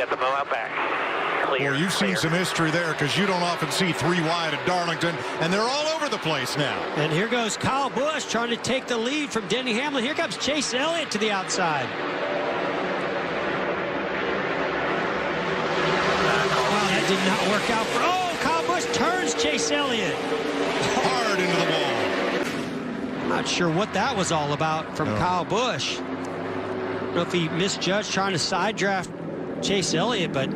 at the mow out back. Clear. Well, you've seen some history there because you don't often see 3 wide at Darlington, and they're all over the place now. And here goes Kyle Busch trying to take the lead from Denny Hamlin. Here comes Chase Elliott to the outside. Well, that did not work out for... Oh, Kyle Busch turns Chase Elliott. Hard into the wall. Not sure what that was all about from Kyle Busch. I don't know if he misjudged trying to side draft Chase Elliott, but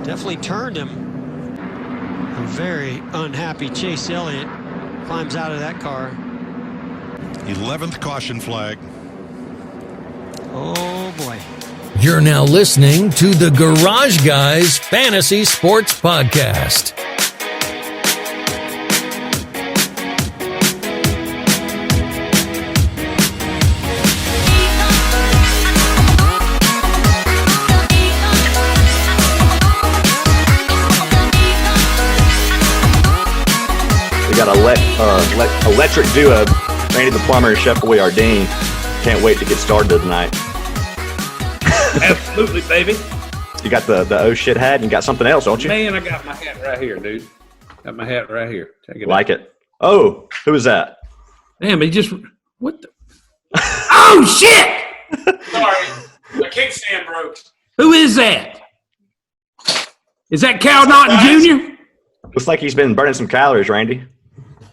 definitely turned him. A very unhappy Chase Elliott climbs out of that car. 11th caution flag. Oh, boy. You're now listening to the Garage Guys Fantasy Sports Podcast. We got electric duo, Randy the Plumber and Chef Boyardee. Can't wait to get started tonight. Absolutely, baby. You got the oh shit hat and you got something else, don't you? Man, I got my hat right here, dude. Got my hat right here. Check it Like out. it. Oh, who is that? Damn, he just... What the... Oh, shit! Sorry, my kickstand broke. Who is that? Is that Cal Naughton Jr.? Looks like he's been burning some calories, Randy.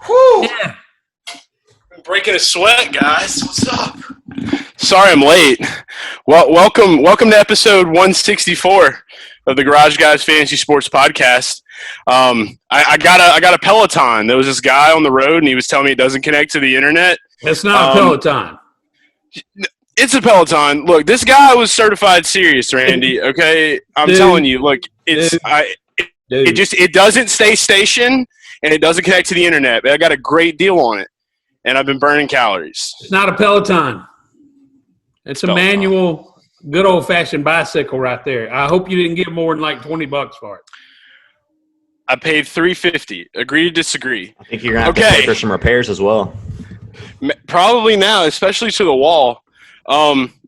Whew. Yeah. I'm breaking a sweat, guys. What's up? Sorry I'm late. Well, welcome to episode 164 of the Garage Guys Fantasy Sports Podcast. I got a Peloton. There was this guy on the road, and he was telling me it doesn't connect to the internet. It's not a Peloton. It's a Peloton. Look, this guy was certified serious, Randy. Okay, I'm telling you. Look, it doesn't stay stationed, and it doesn't connect to the internet. But I got a great deal on it, and I've been burning calories. It's not a Peloton. It's a manual, good old-fashioned bicycle right there. I hope you didn't get more than like $20 for it. I paid $350. Agree to disagree. I think you're going to have to pay for some repairs as well. Probably now, especially to the wall.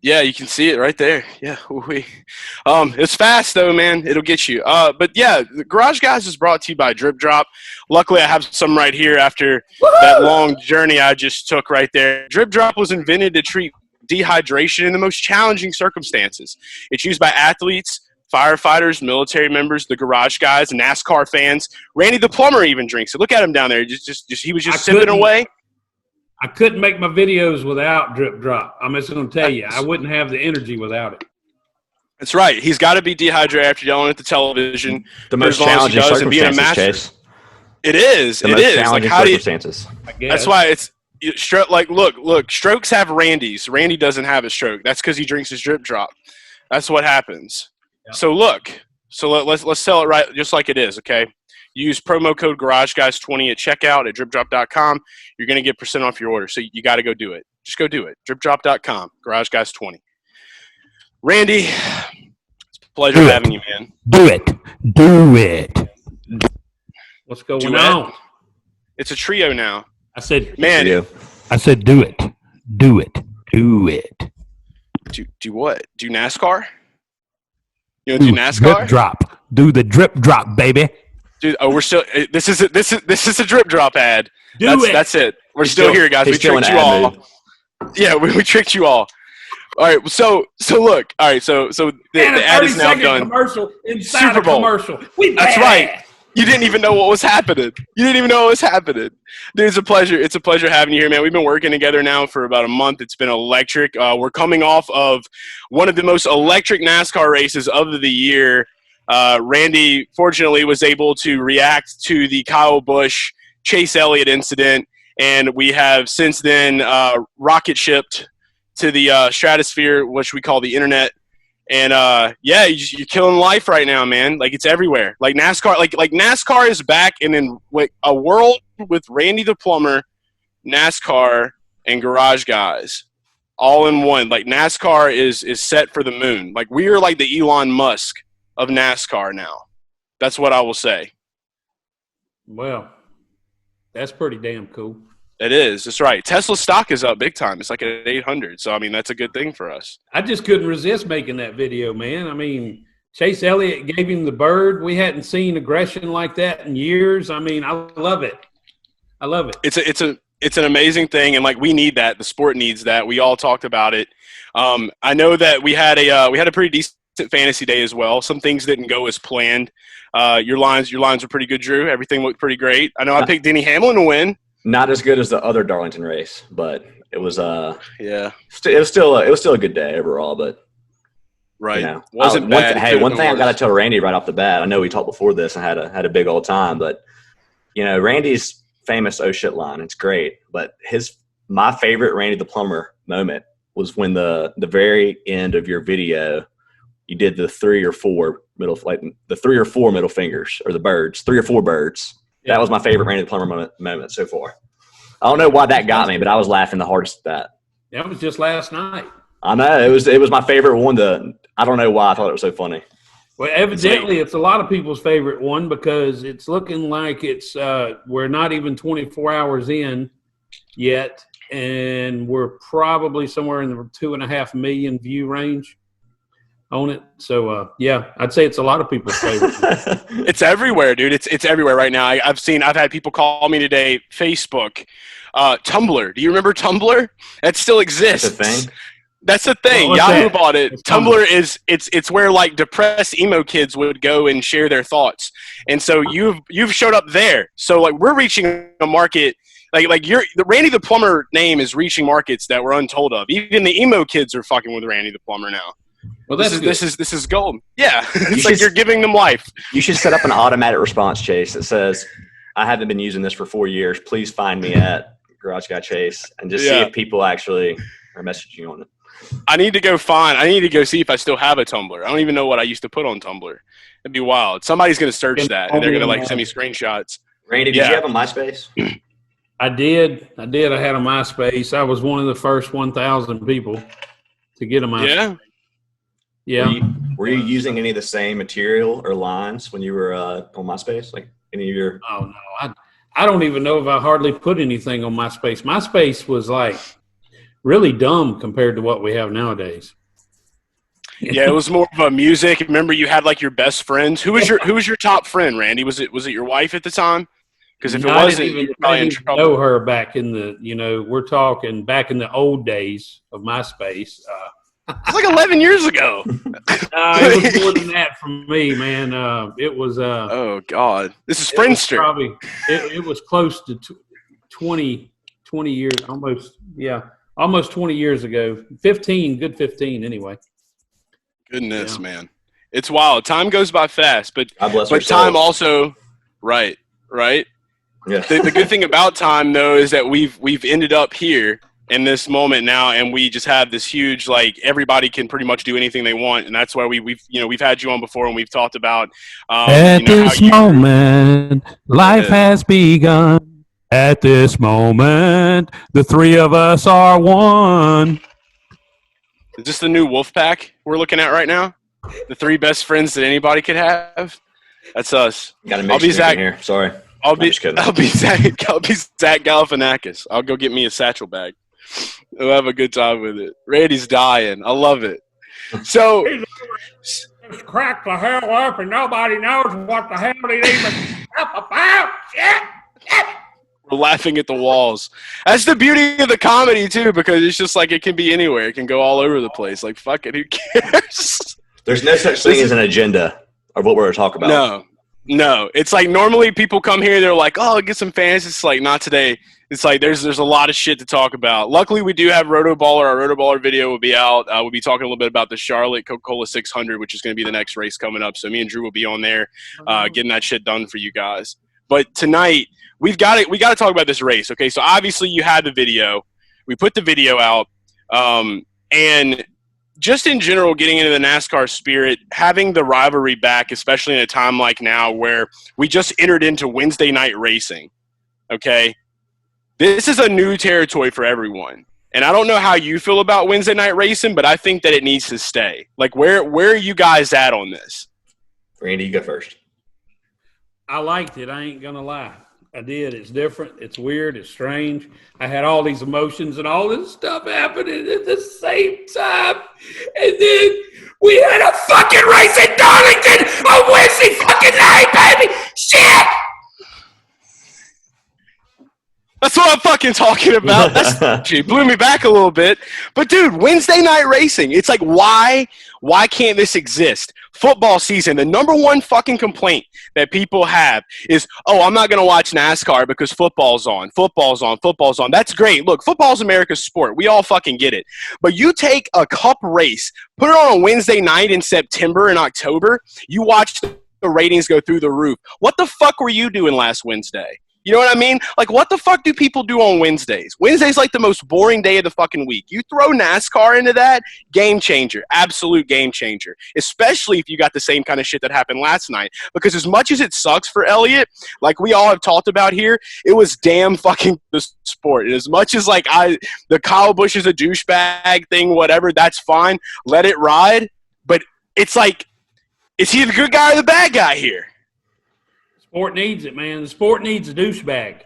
Yeah, you can see it right there. Yeah. It's fast though, man. It'll get you. But yeah, the Garage Guys is brought to you by Drip Drop. Luckily, I have some right here after that long journey I just took right there. Drip Drop was invented to treat dehydration in the most challenging circumstances. It's used by athletes, firefighters, military members, the Garage Guys, NASCAR fans. Randy the Plumber even drinks it. Look at him down there. He was just sipping away. I couldn't make my videos without Drip Drop. I'm just going to tell you, I wouldn't have the energy without it. That's right. He's got to be dehydrated after yelling at the television. The most challenging circumstances, Chase. It is. The most challenging circumstances. That's why it's look. Strokes have Randy's. Randy doesn't have a stroke. That's because he drinks his Drip Drop. That's what happens. Yep. So look. So let's tell it right, just like it is. Okay. Use promo code GarageGuys20 at checkout at dripdrop.com. You're going to get % off your order. So you got to go do it. Just go do it. Dripdrop.com, GarageGuys20. Randy, it's a pleasure having you, man. Do it. What's going on? It's a trio now. I said, man. do it. Do what? Do NASCAR? You want to do NASCAR? Drip drop. Do the drip drop, baby. Dude, we're still. This is a Drip Drop ad. That's it. We're still here, guys. We tricked you all. Mood. Yeah, we tricked you all. All right. So look. All right. So the ad is now done. Commercial inside Super Bowl. Commercial. That's right. You didn't even know what was happening. Dude, it's a pleasure. It's a pleasure having you here, man. We've been working together now for about a month. It's been electric. We're coming off of one of the most electric NASCAR races of the year. Randy, fortunately, was able to react to the Kyle Busch Chase Elliott incident, and we have since then rocket shipped to the stratosphere, which we call the internet. And yeah, you're killing life right now, man. Like, it's everywhere. Like NASCAR, like NASCAR is back, and in like a world with Randy the Plumber, NASCAR, and Garage Guys all in one. Like, NASCAR is set for the moon. Like, we are like the Elon Musk of NASCAR now. That's what I will say. Well, that's pretty damn cool. It is. That's right. Tesla stock is up big time. It's like at 800. So, I mean, that's a good thing for us. I just couldn't resist making that video, man. I mean, Chase Elliott gave him the bird. We hadn't seen aggression like that in years. I mean, I love it. I love it. It's an amazing thing, and like we need that. The sport needs that. We all talked about it. I know that we had a pretty decent fantasy day as well. Some things didn't go as planned. Your lines were pretty good, Drew. Everything looked pretty great. I know I picked Denny Hamlin to win. Not as good as the other Darlington race, but it was yeah. It was still a good day overall. But right, you know, wasn't bad. One thing I got to tell Randy right off the bat. I know we talked before this and had a big old time, but you know, Randy's famous "oh shit" line. It's great, but my favorite Randy the Plumber moment was when the very end of your video, you did the 3 or 4 middle fingers or the birds, 3 or 4 birds. That was my favorite Randy the Plumber moment so far. I don't know why that got me, but I was laughing the hardest at that. That was just last night. I know it was my favorite one. I don't know why I thought it was so funny. Well, evidently it's a lot of people's favorite one because it's looking like we're not even 24 hours in yet, and we're probably somewhere in the 2.5 million view range on it. So yeah, I'd say it's a lot of people's favorite. It's everywhere, dude. It's everywhere right now. I've had people call me today. Facebook, Tumblr. Do you remember Tumblr? That still exists. That's the thing. Yahoo bought it. Tumblr is it's where like depressed emo kids would go and share their thoughts. And so you've showed up there. So like we're reaching a market. Like the Randy the Plumber name is reaching markets that we're untold of. Even the emo kids are fucking with Randy the Plumber now. Well, this is gold. Yeah, it's like you're giving them life. You should set up an automatic response, Chase, that says, "I haven't been using this for 4 years. Please find me at Garage Guy Chase," and just see if people actually are messaging you on it. I need to go see if I still have a Tumblr. I don't even know what I used to put on Tumblr. It'd be wild. Somebody's gonna search that and they're gonna like send me screenshots. Randy, did you have a MySpace? I did. I had a MySpace. I was one of the first 1,000 people to get a MySpace. Yeah. Yeah. Were you using any of the same material or lines when you were on MySpace? Like any of your? Oh no, I don't even know if I hardly put anything on MySpace. MySpace was like really dumb compared to what we have nowadays. Yeah, it was more of a music. Remember, you had like your best friends. Who was your top friend, Randy? Was it your wife at the time? Because if it wasn't, you were probably in trouble. Know her back in the we're talking back in the old days of MySpace. It's like 11 years ago. It was more than that for me, man. It was. Oh God, this is Friendster. It was close to 20 years, almost. Yeah, almost 20 years ago. 15 anyway. Goodness, man, it's wild. Time goes by fast, but time also, right. Yeah. The good thing about time, though, is that we've ended up here in this moment now, and we just have this huge, like, everybody can pretty much do anything they want, and that's why we've had you on before, and we've talked about at this moment life has begun. At this moment the three of us are one. Is this the new wolf pack we're looking at right now? The 3 best friends that anybody could have? That's us. I'll be Zach here. Sorry. I'll be Zach Galifianakis. I'll go get me a satchel bag. We'll have a good time with it. Randy's dying. I love it. So just crack the hell up, and nobody knows what the hell it even about. Shit. We're laughing at the walls. That's the beauty of the comedy too, because it's just like it can be anywhere. It can go all over the place. Like fuck it, who cares? There's no such thing as an agenda of what we're talking about. No. It's like normally people come here, they're like, "Oh, get some fans." It's like not today. It's like there's a lot of shit to talk about. Luckily, we do have Roto Baller. Our Roto Baller video will be out. We'll be talking a little bit about the Charlotte Coca-Cola 600, which is going to be the next race coming up. So me and Drew will be on there, getting that shit done for you guys. But tonight we got to talk about this race. Okay, so obviously you had the video. We put the video out, and just in general, getting into the NASCAR spirit, having the rivalry back, especially in a time like now where we just entered into Wednesday night racing. Okay. This is a new territory for everyone. And I don't know how you feel about Wednesday night racing, but I think that it needs to stay. Like, where are you guys at on this? Randy, you go first. I liked it. I ain't going to lie. I did. It's different. It's weird. It's strange. I had all these emotions and all this stuff happening at the same time. And then we had a fucking race in Darlington on Wednesday fucking night, baby. Shit! That's what I'm fucking talking about. That's she blew me back a little bit. But dude, Wednesday night racing. It's like, why can't this exist? Football season, the number one fucking complaint that people have is, oh, I'm not going to watch NASCAR because football's on. That's great. Look, football's America's sport. We all fucking get it. But you take a cup race, put it on a Wednesday night in September and October, you watch the ratings go through the roof. What the fuck were you doing last Wednesday? You know what I mean? Like, what the fuck do people do on Wednesdays? Wednesday's like the most boring day of the fucking week. You throw NASCAR into that, game changer, absolute game changer, especially if you got the same kind of shit that happened last night. Because as much as it sucks for Elliott, like we all have talked about here, it was damn fucking the sport. And as much as like the Kyle Busch is a douchebag thing, whatever, that's fine. Let it ride. But it's like, is he the good guy or the bad guy here? Sport needs it, man. The sport needs a douchebag.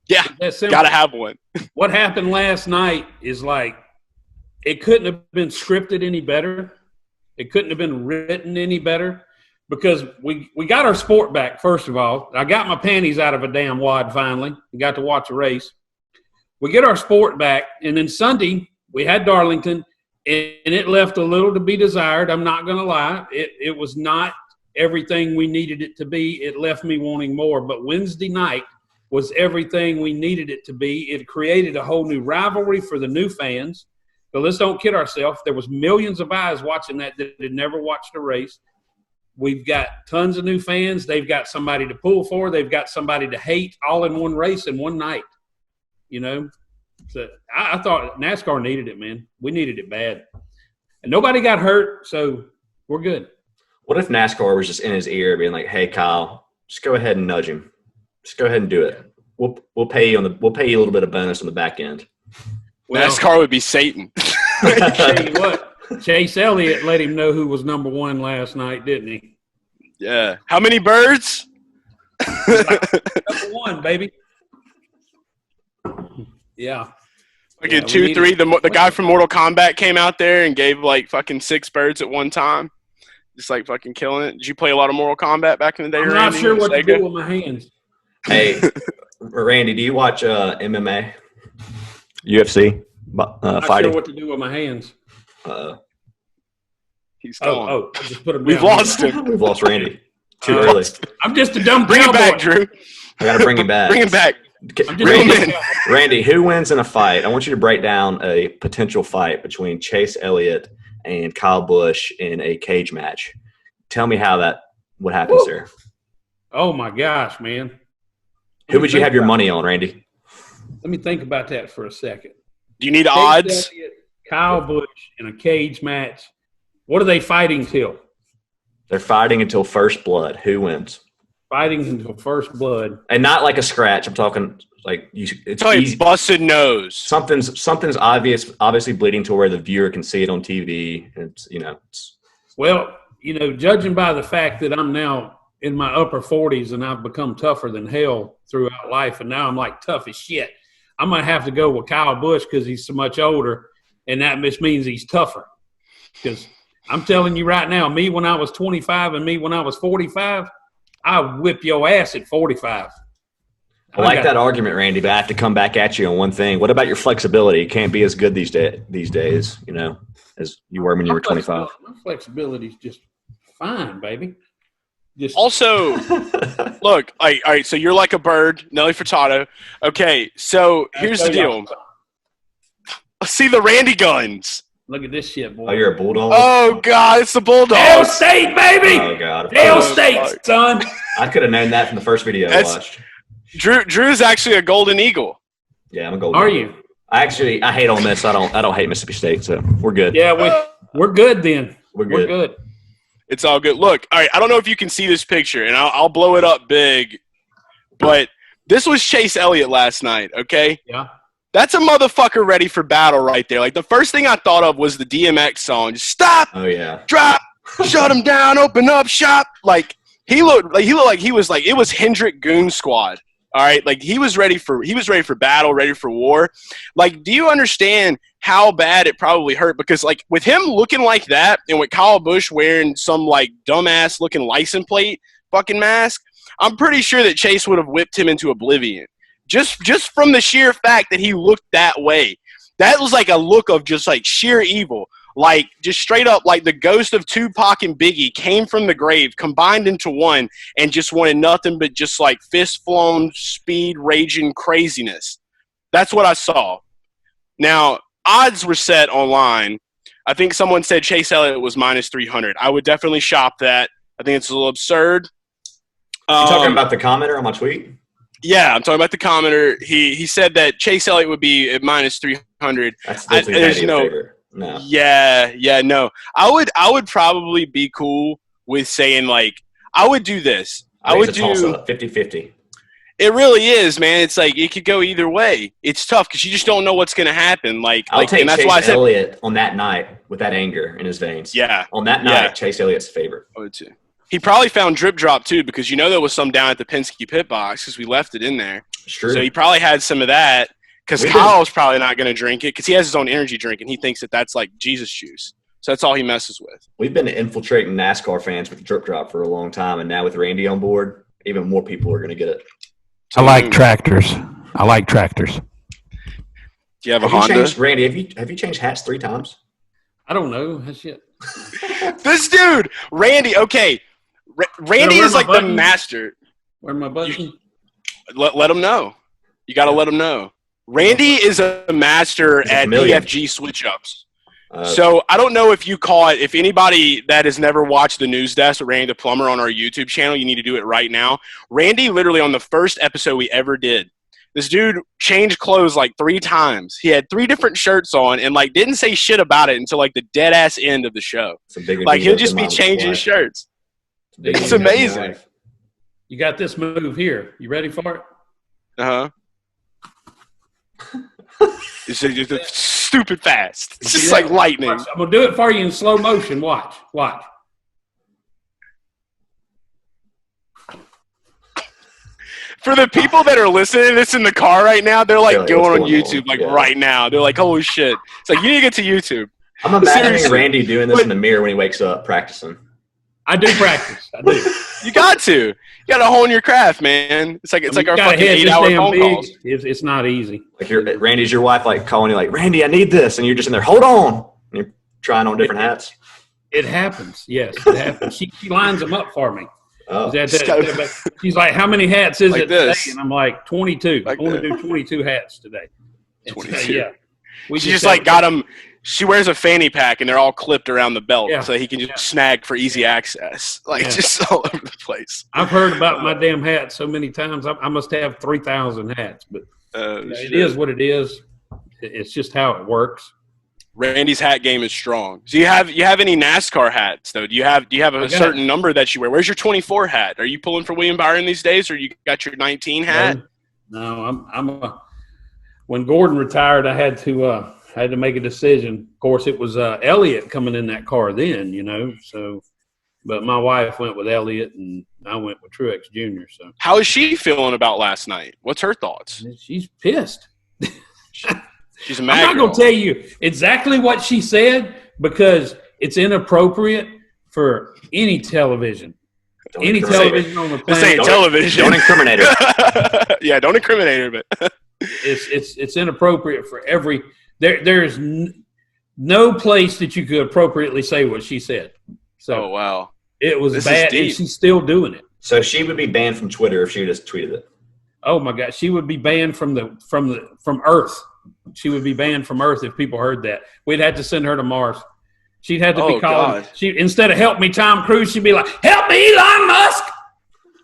Yeah, gotta have one. What happened last night is like, it couldn't have been scripted any better. It couldn't have been written any better because we got our sport back, first of all. I got my panties out of a damn wad finally and got to watch a race. We get our sport back, and then Sunday we had Darlington, and it left a little to be desired. I'm not going to lie. It was not everything we needed it to be. It left me wanting more. But Wednesday night was everything we needed it to be. It created a whole new rivalry for the new fans. But let's don't kid ourselves. There was millions of eyes watching that had never watched a race. We've got tons of new fans. They've got somebody to pull for. They've got somebody to hate, all in one race in one night. You know? So I thought NASCAR needed it, man. We needed it bad. And nobody got hurt, so we're good. What if NASCAR was just in his ear being like, hey, Kyle, just go ahead and nudge him. Just go ahead and do it. We'll pay you a little bit of bonus on the back end. Well, NASCAR would be Satan. Tell you what, Chase Elliott let him know who was number one last night, didn't he? Yeah. How many birds? Number one, baby. Yeah. Like in 2-3, the guy from Mortal Kombat came out there and gave like fucking 6 birds at one time. Just like fucking killing it. Did you play a lot of Mortal Kombat back in the day? I'm not sure what to do with my hands. Hey, Randy, do you watch MMA? UFC? I'm not fighting? sure what to do with my hands. He's gone. I just put him We've down. lost him. We've lost Randy. Too early. I'm just a dumb Bring him cowboy. back, Drew. I got to bring him back. Bring him back. Randy, who wins in a fight? I want you to break down a potential fight between Chase Elliott and Kyle Busch in a cage match. Tell me how that would happen, sir. Oh, my gosh, man. Who would you have your money on, Randy? Let me think about that for a second. Do you need odds? Elliott, Kyle Busch in a cage match. What are they fighting till? They're fighting until first blood. Who wins? Fighting until first blood. And not like a scratch. I'm talking like it's like easy. Busted nose. Something's obviously bleeding to where the viewer can see it on TV. It's Well, judging by the fact that I'm now in my upper 40s and I've become tougher than hell throughout life, and now I'm like tough as shit, I'm going to have to go with Kyle Busch because he's so much older, and that just means he's tougher. Because I'm telling you right now, me when I was 25 and me when I was 45, I whip your ass at 45. I like that argument, Randy, but I have to come back at you on one thing. What about your flexibility? You can't be as good these days, as you were when you were 25. My flexibility is just fine, baby. Also, look, all right, so you're like a bird, Nelly Furtado. Okay, so here's the deal. See the Randy guns. Look at this shit, boy. Oh, you're a bulldog? Oh, God, it's the Bulldog. Dale State, baby! Oh, God. Dale State, son. I could have known that from the first video I watched. Drew's actually a Golden Eagle. Yeah, I'm a Golden Are Eagle. you? I hate Ole Miss. I don't hate Mississippi State, so we're good. Yeah, we're good then. We're good. It's all good. Look, all right, I don't know if you can see this picture, and I'll blow it up big, but this was Chase Elliott last night, okay? Yeah. That's a motherfucker ready for battle right there. Like, the first thing I thought of was the DMX song. Just stop. Oh, yeah. Drop. Shut him down. Open up shop. Like, he looked like he was like, it was Hendrick Goon Squad. All right, like he was ready for battle, ready for war. Like, do you understand how bad it probably hurt? Because like with him looking like that, and with Kyle Busch wearing some like dumbass looking license plate fucking mask, I'm pretty sure that Chase would have whipped him into oblivion. Just from the sheer fact that he looked that way. That was like a look of just like sheer evil. Like, just straight up, like the ghost of Tupac and Biggie came from the grave, combined into one, and just wanted nothing but just like fist-flown, speed, raging craziness. That's what I saw. Now, odds were set online. I think someone said Chase Elliott was minus 300. I would definitely shop that. I think it's a little absurd. You talking about the commenter on my tweet? Yeah, I'm talking about the commenter. He said that Chase Elliott would be at minus 300. That's still too bad favorite. No. Yeah, no. I would probably be cool with saying, like, I would do this. I would do 50-50. It really is, man. It's like it could go either way. It's tough because you just don't know what's going to happen. I'll take and that's Chase why I said Elliott on that night with that anger in his veins. Yeah. On that night, Chase Elliott's favorite. I would too. He probably found drip drop too, because there was some down at the Penske pit box because we left it in there. Sure. So he probably had some of that. Because Kyle's probably not going to drink it because he has his own energy drink and he thinks that that's like Jesus juice. So that's all he messes with. We've been infiltrating NASCAR fans with drip drop for a long time, and now with Randy on board, even more people are going to get it. I like tractors. Do you have a Honda? Randy, have you changed hats 3 times? I don't know. That's shit. This dude, Randy. Okay, Randy is like the master. Where's my button? Let him know. You got to let him know. Randy is a master at EFG switch-ups. So I don't know if you caught – if anybody that has never watched the news desk with Randy the Plumber on our YouTube channel, you need to do it right now. Randy literally on the first episode we ever did, this dude changed clothes like 3 times. He had 3 different shirts on and like didn't say shit about it until like the dead-ass end of the show. Like he'll just be changing shirts. It's amazing. You got this move here. You ready for it? Uh-huh. It's just stupid fast. It's just like lightning. I'm going to do it for you in slow motion. Watch. For the people that are listening to this in the car right now, they're like going on YouTube right now. They're like, holy shit. It's like, you need to get to YouTube. I'm imagining Randy doing this in the mirror when he wakes up, practicing. I do practice. I do. You got to. You got to hone your craft, man. It's like our fucking 8-hour phone calls. It's not easy. Like Randy's your wife, like calling you, like, Randy, I need this, and you're just in there. Hold on. And you're trying on different hats. It happens. Yes, it happens. She lines them up for me. Oh. She's like, "How many hats is like it this. today?" And I'm like, 22. Like I want to do 22 hats today. 22. Yeah. She just like got them. She wears a fanny pack, and they're all clipped around the belt, so he can just snag for easy access. Like just all over the place. I've heard about my damn hat so many times. I must have 3,000 hats, but it is what it is. It's just how it works. Randy's hat game is strong. Do you have any NASCAR hats though? Do you have a certain number that you wear? Where's your 24 hat? Are you pulling for William Byron these days, or you got your 19 hat? No, when Gordon retired, I had to make a decision. Of course, it was Elliott coming in that car then, So, but my wife went with Elliott, and I went with Truex Jr. So, how is she feeling about last night? What's her thoughts? She's pissed. She's a mad I'm not going to tell you exactly what she said because it's inappropriate for any television. Any television on the planet. This ain't television. Don't incriminate her. Yeah, don't incriminate her, but it's inappropriate for every. There's no place that you could appropriately say what she said. So, oh wow, it was bad, and she's still doing it. So she would be banned from Twitter if she just tweeted it. Oh my God, she would be banned from Earth. She would be banned from Earth if people heard that. We'd have to send her to Mars. She'd have to be calling. Instead of "Help me, Tom Cruise," she'd be like, "Help me, Elon Musk."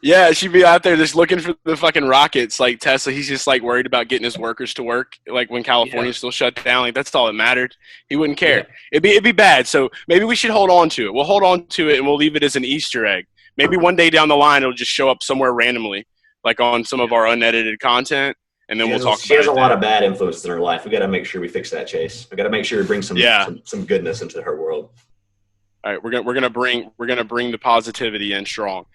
Yeah, she'd be out there just looking for the fucking rockets. Like Tesla, he's just like worried about getting his workers to work. Like when California's still shut down, like that's all that mattered. He wouldn't care. Yeah. It'd be bad. So maybe we should hold on to it. We'll hold on to it and we'll leave it as an Easter egg. Maybe one day down the line it'll just show up somewhere randomly, like on some of our unedited content, and then we'll talk about it. She has a lot of bad influences in her life. We got to make sure we fix that, Chase. We got to make sure we bring some goodness into her world. All right, we're gonna bring the positivity in strong.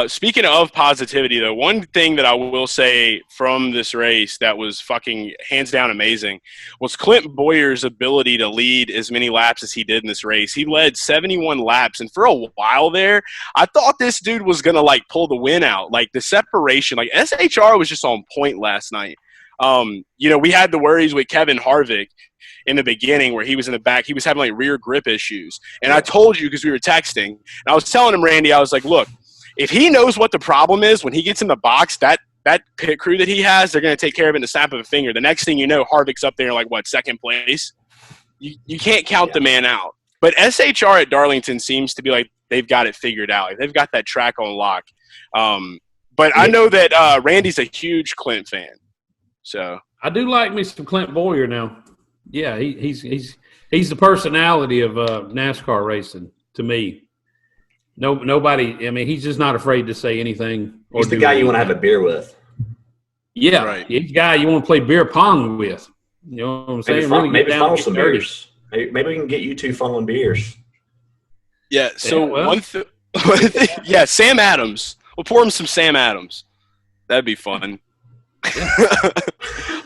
Speaking of positivity, though, one thing that I will say from this race that was fucking hands down amazing was Clint Bowyer's ability to lead as many laps as he did in this race. He led 71 laps, and for a while there, I thought this dude was gonna like pull the win out. Like the separation, like SHR was just on point last night. We had the worries with Kevin Harvick in the beginning where he was in the back. He was having like rear grip issues. And I told you because we were texting, and I was telling him, Randy, I was like, look, if he knows what the problem is when he gets in the box, that pit crew that he has, they're going to take care of it in the snap of a finger. The next thing you know, Harvick's up there like, second place? You can't count the man out. But SHR at Darlington seems to be like they've got it figured out. Like, they've got that track on lock. But I know that Randy's a huge Clint fan. So I do like me some Clint Bowyer now. Yeah, he's the personality of NASCAR racing to me. Nobody. I mean, he's just not afraid to say anything. He's the guy you want to have a beer with. Yeah, right. He's the guy you want to play beer pong with. You know what I'm saying? Maybe funnel some beers. Maybe we can get you two funneling beers. Yeah. So one thing. Yeah, Sam Adams. We'll pour him some Sam Adams. That'd be fun.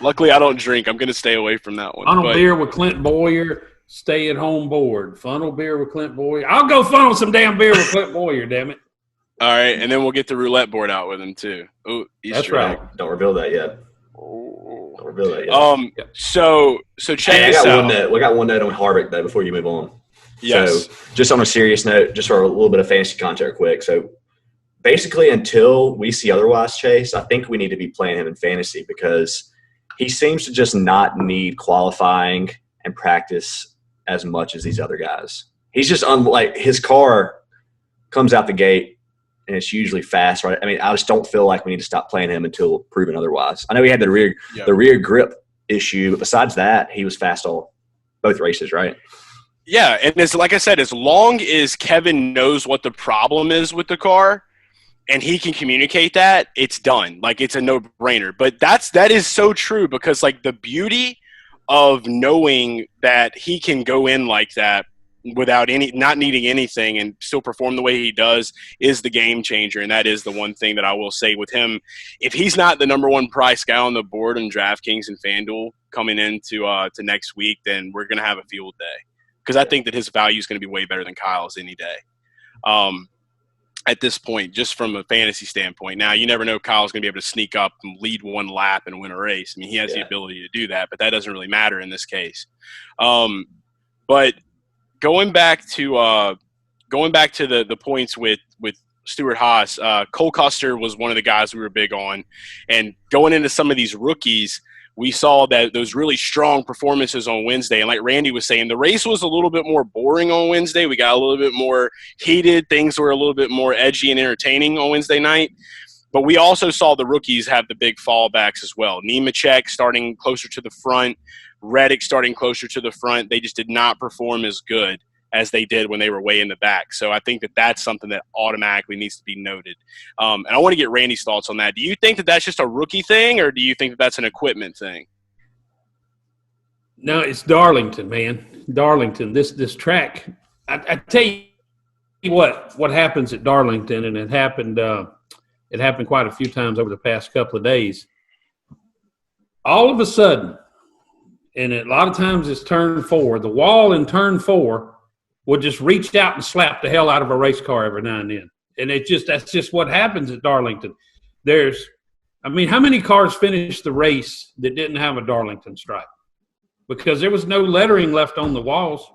Luckily, I don't drink. I'm going to stay away from that one. Funnel beer with Clint Bowyer, stay at home board. Funnel beer with Clint Bowyer. I'll go funnel some damn beer with Clint Bowyer, damn it. All right, and then we'll get the roulette board out with him too. Oh, that's right. Don't reveal that yet. So check this out. We got one note on Harvick though before you move on. Yes. So just on a serious note, just for a little bit of fantasy content quick. So basically, until we see otherwise, Chase, I think we need to be playing him in fantasy because he seems to just not need qualifying and practice as much as these other guys. He's just unlike his car comes out the gate and it's usually fast, right? I mean, I just don't feel like we need to stop playing him until proven otherwise. I know he had the rear grip issue, but besides that, he was fast both races, right? Yeah, and it's like I said, as long as Kevin knows what the problem is with the car, and he can communicate that, it's done. Like, it's a no-brainer. But that is so true because, like, the beauty of knowing that he can go in like that without not needing anything and still perform the way he does is the game changer. And that is the one thing that I will say with him. If he's not the number one price guy on the board in DraftKings and FanDuel coming into to next week, then we're going to have a field day because I think that his value is going to be way better than Kyle's any day. At this point, just from a fantasy standpoint. Now, you never know if Kyle's going to be able to sneak up and lead one lap and win a race. I mean, he has the ability to do that, but that doesn't really matter in this case. But going back to the points with Stuart Haas, Cole Custer was one of the guys we were big on. And going into some of these rookies, we saw that those really strong performances on Wednesday. And like Randy was saying, the race was a little bit more boring on Wednesday. We got a little bit more heated. Things were a little bit more edgy and entertaining on Wednesday night. But we also saw the rookies have the big fallbacks as well. Nemechek starting closer to the front, Reddick starting closer to the front. They just did not perform as good as they did when they were way in the back. So I think that that's something that automatically needs to be noted. And I want to get Randy's thoughts on that. Do you think that that's just a rookie thing, or do you think that that's an equipment thing? No, it's Darlington, man. Darlington. This track. I tell you what happens at Darlington, and it happened quite a few times over the past couple of days. All of a sudden, and a lot of times it's turn 4, the wall in turn 4 will just reach out and slap the hell out of a race car every now and then. And that's just what happens at Darlington. How many cars finished the race that didn't have a Darlington stripe? Because there was no lettering left on the walls.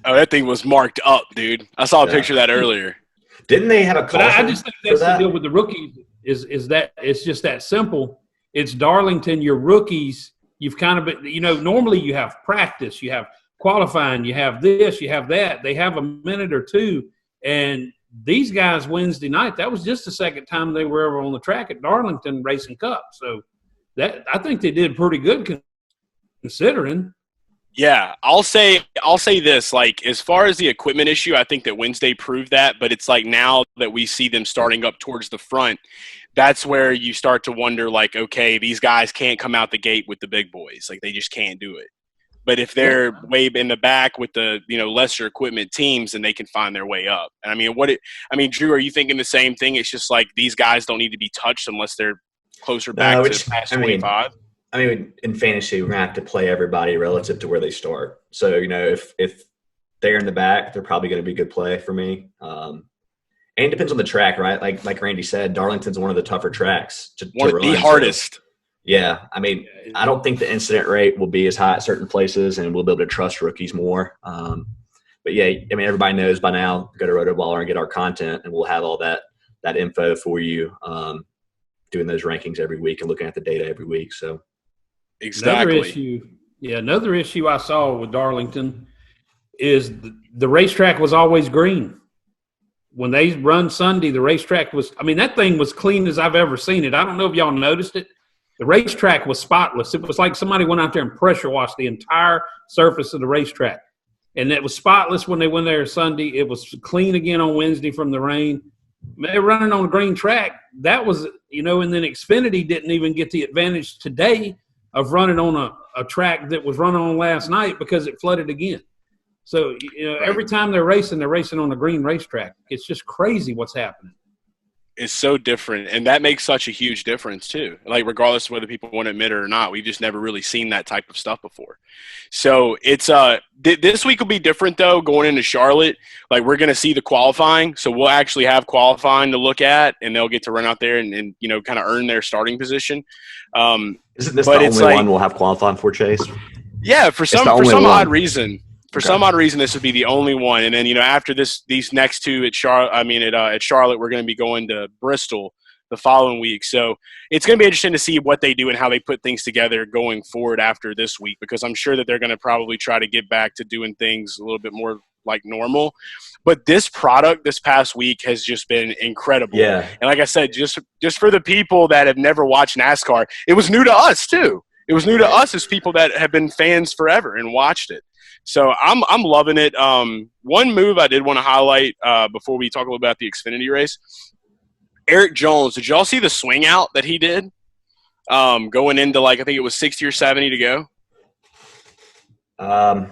Oh, that thing was marked up, dude. I saw a picture of that earlier. Didn't they have a caution? But I just think that's the deal with the rookies is that it's just that simple. It's Darlington, your rookies, you've kind of been, normally you have practice, you have qualifying, you have this, you have that. They have a minute or two. And these guys Wednesday night, that was just the second time they were ever on the track at Darlington Racing Cup. So that I think they did pretty good considering. Yeah, I'll say this, like, as far as the equipment issue, I think that Wednesday proved that, but it's like now that we see them starting up towards the front, that's where you start to wonder, like, okay, these guys can't come out the gate with the big boys. Like, they just can't do it. But if they're way in the back with the lesser equipment teams, then they can find their way up. And Drew, are you thinking the same thing? It's just like these guys don't need to be touched unless they're closer back to past 25. In fantasy, we're gonna have to play everybody relative to where they start. So if they're in the back, they're probably going to be good play for me. And it depends on the track, right? Like Randy said, Darlington's one of the tougher tracks to run. The hardest. So, yeah, I don't think the incident rate will be as high at certain places, and we'll be able to trust rookies more. But yeah, everybody knows by now, go to Rotoballer and get our content, and we'll have all that info for you, doing those rankings every week and looking at the data every week. So exactly. Another issue I saw with Darlington is the racetrack was always green. When they run Sunday, the racetrack was – that thing was clean as I've ever seen it. I don't know if y'all noticed it. The racetrack was spotless. It was like somebody went out there and pressure washed the entire surface of the racetrack. And it was spotless when they went there Sunday. It was clean again on Wednesday from the rain. They're running on a green track. That was – and then Xfinity didn't even get the advantage today of running on a track that was running on last night because it flooded again. So, every time they're racing on a green racetrack. It's just crazy what's happening. It's so different, and that makes such a huge difference too. Like, regardless of whether people want to admit it or not, we've just never really seen that type of stuff before. So it's this week will be different though. Going into Charlotte, like we're going to see the qualifying, so we'll actually have qualifying to look at, and they'll get to run out there and kind of earn their starting position. Isn't this the only one we'll have qualifying for, Chase? Yeah, for some odd reason. For some odd reason, this would be the only one. And then, after these next two at Charlotte, we're going to be going to Bristol the following week. So it's going to be interesting to see what they do and how they put things together going forward after this week, because I'm sure that they're going to probably try to get back to doing things a little bit more like normal. But this product this past week has just been incredible. Yeah. And like I said, just for the people that have never watched NASCAR, it was new to us too. It was new to us as people that have been fans forever and watched it. So I'm loving it. One move I did want to highlight before we talk a little about the Xfinity race, Erik Jones. Did y'all see the swing out that he did going into I think it was 60 or 70 to go? I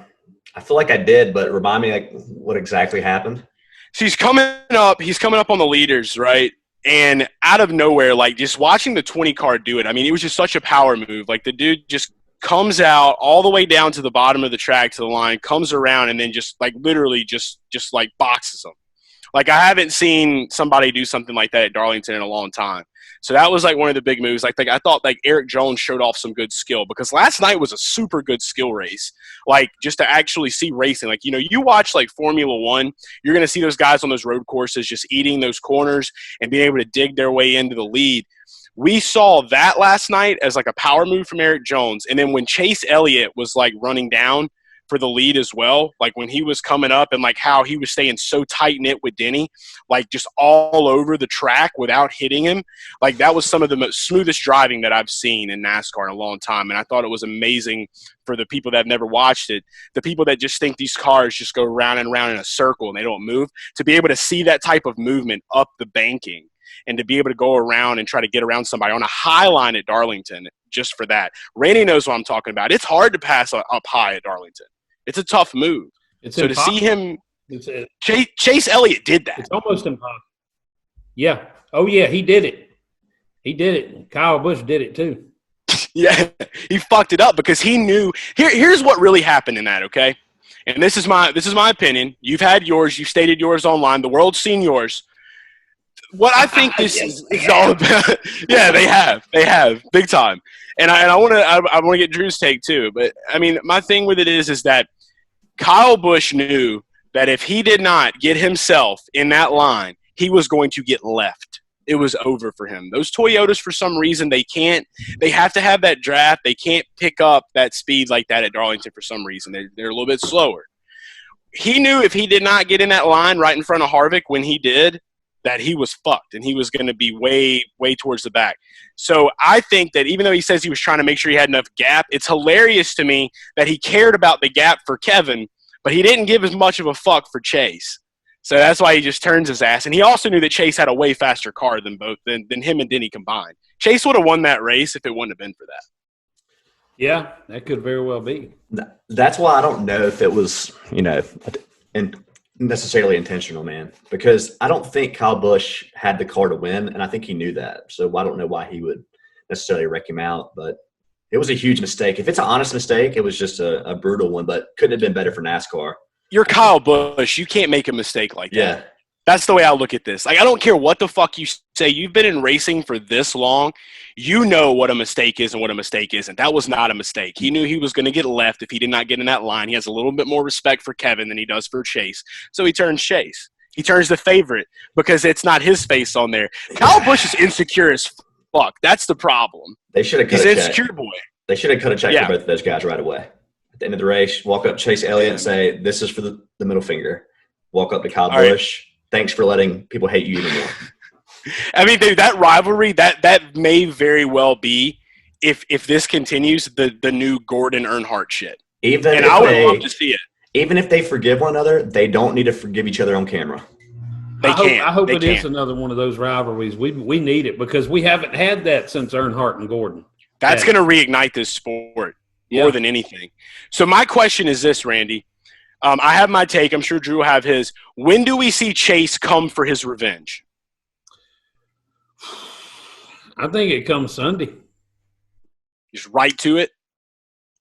feel like I did, but remind me what exactly happened. So he's coming up on the leaders, right? And out of nowhere, just watching the 20 car do it, it was just such a power move. The dude just comes out all the way down to the bottom of the track to the line, comes around, and then just literally just boxes them. I haven't seen somebody do something like that at Darlington in a long time. So that was one of the big moves. I thought Erik Jones showed off some good skill, because last night was a super good skill race. Just to actually see racing, you watch Formula One, you're going to see those guys on those road courses just eating those corners and being able to dig their way into the lead. We saw that last night as a power move from Erik Jones. And then when Chase Elliott was running down for the lead as well, when he was coming up and how he was staying so tight-knit with Denny, just all over the track without hitting him, that was some of the most smoothest driving that I've seen in NASCAR in a long time. And I thought it was amazing for the people that have never watched it, the people that just think these cars just go round and round in a circle and they don't move, to be able to see that type of movement up the banking and to be able to go around and try to get around somebody on a high line at Darlington just for that. Randy knows what I'm talking about. It's hard to pass up high at Darlington. It's a tough move. So impossible. To see him Chase Elliott did that. It's almost impossible. Yeah. Oh, yeah, he did it. He did it. Kyle Busch did it too. Yeah, he fucked it up because he knew. Here's what really happened in that, okay? And this is my opinion. You've had yours. You've stated yours online. The world's seen yours. What I think this is all about. Yeah, they have big time. And I want to get Drew's take too. But my thing with it is that Kyle Busch knew that if he did not get himself in that line, he was going to get left. It was over for him. Those Toyotas, for some reason, they have to have that draft. They can't pick up that speed like that at Darlington for some reason. They're a little bit slower. He knew if he did not get in that line right in front of Harvick when he did, that he was fucked and he was going to be way, way towards the back. So I think that even though he says he was trying to make sure he had enough gap, it's hilarious to me that he cared about the gap for Kevin, but he didn't give as much of a fuck for Chase. So that's why he just turns his ass. And he also knew that Chase had a way faster car than him and Denny combined. Chase would have won that race if it wouldn't have been for that. Yeah, that could very well be. That's why I don't know if it was, necessarily intentional, man, because I don't think Kyle Busch had the car to win, and I think he knew that. So I don't know why he would necessarily wreck him out, but it was a huge mistake. If it's an honest mistake, it was just a brutal one, but couldn't have been better for NASCAR. You're Kyle Busch. You can't make a mistake like that. Yeah. That's the way I look at this. Like, I don't care what the fuck you say. You've been in racing for this long. You know what a mistake is and what a mistake isn't. That was not a mistake. He knew he was going to get left if he did not get in that line. He has a little bit more respect for Kevin than he does for Chase. So he turns Chase. He turns the favorite because it's not his face on there. Kyle Busch is insecure as fuck. That's the problem. They should have cut He's a an check. insecure boy. They should have cut a check for both of those guys right away. At the end of the race, walk up Chase Elliott and say, this is for the middle finger. Walk up to Kyle Busch. Thanks for letting people hate you anymore. I mean, dude, that rivalry, that may very well be, if this continues, the new Gordon Earnhardt shit. I would love to see it. Even if they forgive one another, they don't need to forgive each other on camera. I hope it is another one of those rivalries. We need it because we haven't had that since Earnhardt and Gordon. That's going to reignite this sport more than anything. So my question is this, Randy. I have my take. I'm sure Drew will have his. When do we see Chase come for his revenge? I think it comes Sunday. Just right to it?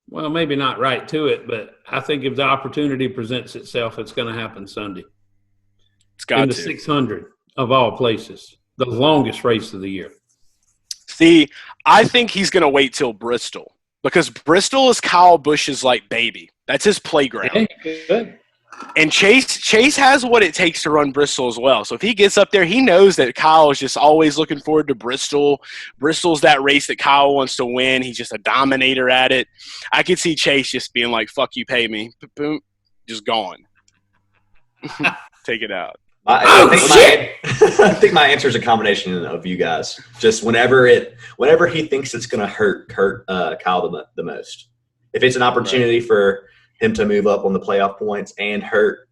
Well, maybe not right to it, but I think if the opportunity presents itself, it's going to happen Sunday. It's got in the 600 of all places, the longest race of the year. See, I think he's going to wait till Bristol because Bristol is Kyle Busch's like baby. That's his playground. Yeah, good. And Chase has what it takes to run Bristol as well. So if he gets up there, he knows that Kyle is just always looking forward to Bristol. Bristol's that race that Kyle wants to win. He's just a dominator at it. I could see Chase just being like, fuck you, pay me. Boom, just gone. Take it out. I think my answer is a combination of you guys. Just whenever he thinks it's going to hurt Kyle the most. If it's an opportunity for him to move up on the playoff points and hurt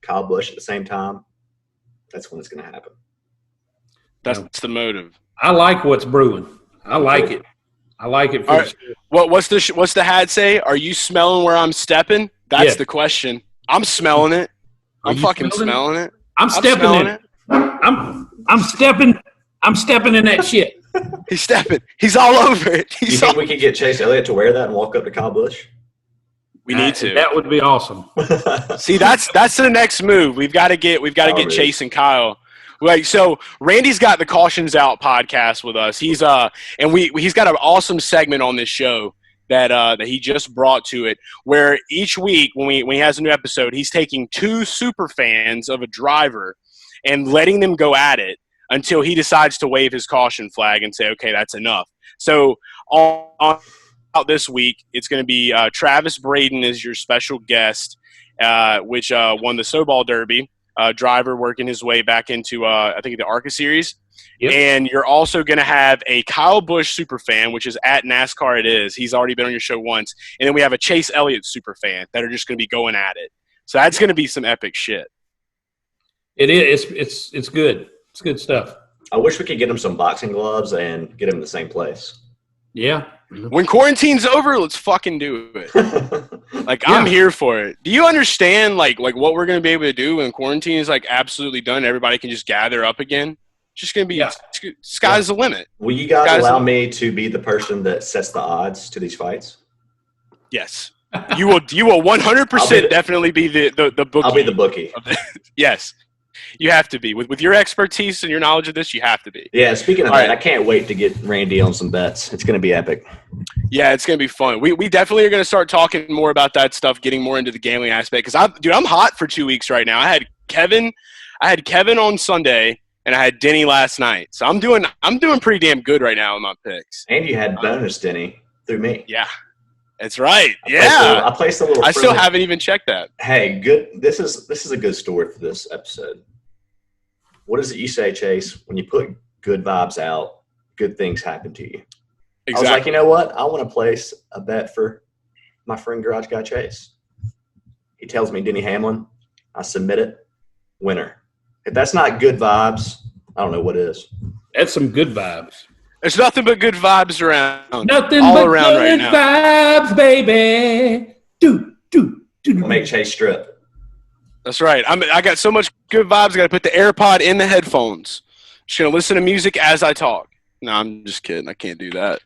Kyle Busch at the same time, that's when it's going to happen. That's the motive. I like what's brewing. I like it. I like it. Right. What's the hat say? Are you smelling where I'm stepping? That's the question. I'm smelling it. I'm fucking smelling it. I'm stepping in it. I'm stepping in that shit. He's stepping. He's all over it. You think we could get Chase Elliott to wear that and walk up to Kyle Busch? We need to. That would be awesome. See, that's the next move. We've got to get Chase and Kyle. Like, so Randy's got the Cautions Out podcast with us. He's got an awesome segment on this show that he just brought to it, where each week when he has a new episode, he's taking two super fans of a driver and letting them go at it until he decides to wave his caution flag and say, okay, that's enough. So on this week, it's going to be Travis Braden is your special guest, which won the Snowball Derby, driver working his way back into, I think, the ARCA Series. Yep. And you're also going to have a Kyle Busch superfan, which is at NASCAR It Is. He's already been on your show once. And then we have a Chase Elliott superfan that are just going to be going at it. So that's going to be some epic shit. It is. It's good. It's good stuff. I wish we could get him some boxing gloves and get him in the same place. Yeah. When quarantine's over, let's fucking do it. I'm here for it. Do you understand like what we're going to be able to do when quarantine is like absolutely done? Everybody can just gather up again. It's just going to be sky's the limit. Will you guys allow me to be the person that sets the odds to these fights? Yes. You will 100% definitely be the bookie. I'll be the bookie. Yes. You have to be. With your expertise and your knowledge of this, you have to be. Yeah, speaking of that, I can't wait to get Randy on some bets. It's going to be epic. Yeah, it's going to be fun. We definitely are going to start talking more about that stuff, getting more into the gambling aspect. Because I'm hot for 2 weeks right now. I had Kevin on Sunday, and I had Denny last night. So I'm doing pretty damn good right now in my picks. And you had bonus Denny through me. Yeah. That's right. I placed a little. I still haven't even checked that. Hey, good. This is a good story for this episode. What is it you say, Chase? When you put good vibes out, good things happen to you. Exactly. I was like, you know what? I want to place a bet for my friend Garage Guy Chase. He tells me Denny Hamlin. I submit it. Winner. If that's not good vibes, I don't know what is. That's some good vibes. There's nothing but good vibes around. Nothing all but around good right now. vibes, baby. I'll make Chase strip. That's right. I got so much good vibes. I got to put the AirPod in the headphones. Just gonna listen to music as I talk. No, I'm just kidding. I can't do that.